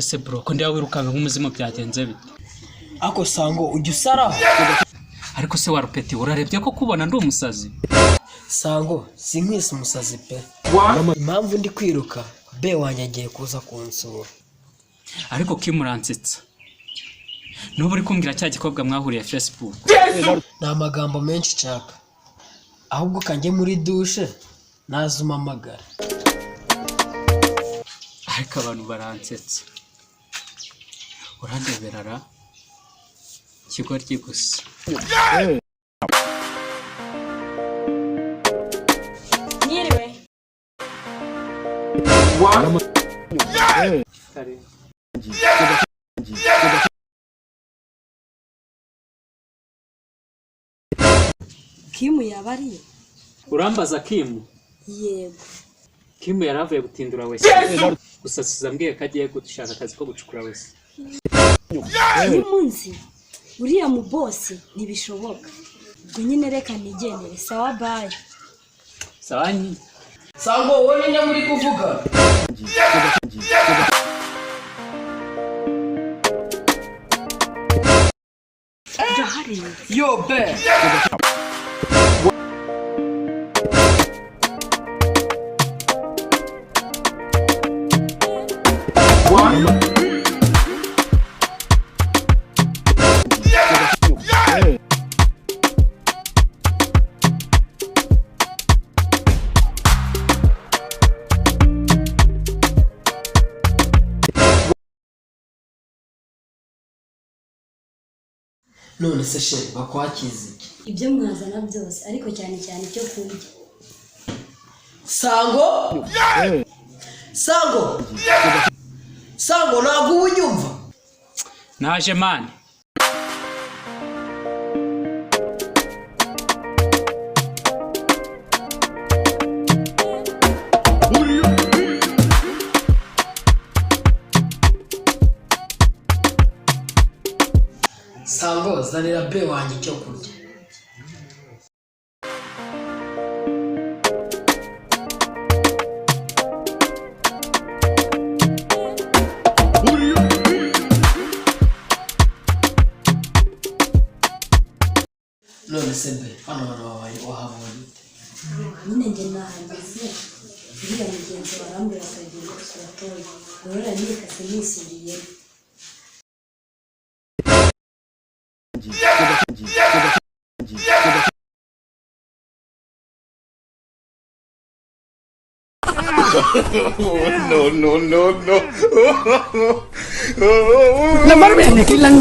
ese bro ko ndiya wirukanga nk'umuzimu byagenze bite ako sango ujya usara ariko se warupeti urarebye ko kubona ndi umusazi sango sinkwise umusazi pe impamvu ndi kwiruka be wanyagiye kuza kunsura ariko kimuransitsa nubu uri kumbwira cya gikobwa mwahuriye Facebook na magambo menshi cyaka ahubwo kanjye muri douche nazuma amagara ariko abantu baransetsa urandeberara kigoryi gusa Nyiriwe Kimu yabari urambaza Kimu yego Kimu yaravuye gutindura wese gusa sizambwiye ko agiye gushaka akazi ko gucukura wese uyu munsi uriya mu boss ntibishoboka ubwo nyine reka nigendere sawa bye sawa nyine sango wowe nyine muri kuvuga yo be none se she bakwakiza ibyo mwazana byose ariko cyane cyane cyo kurya sango sango sango ntabwo unyumva naje mani sango zanira be wanjye icyo kurya none se be hano wahabonye ute nyine njye nahageze uriya mugenzi warambwira akagira gusura urora nirikase nisubiriye no. Lamar me ne kilang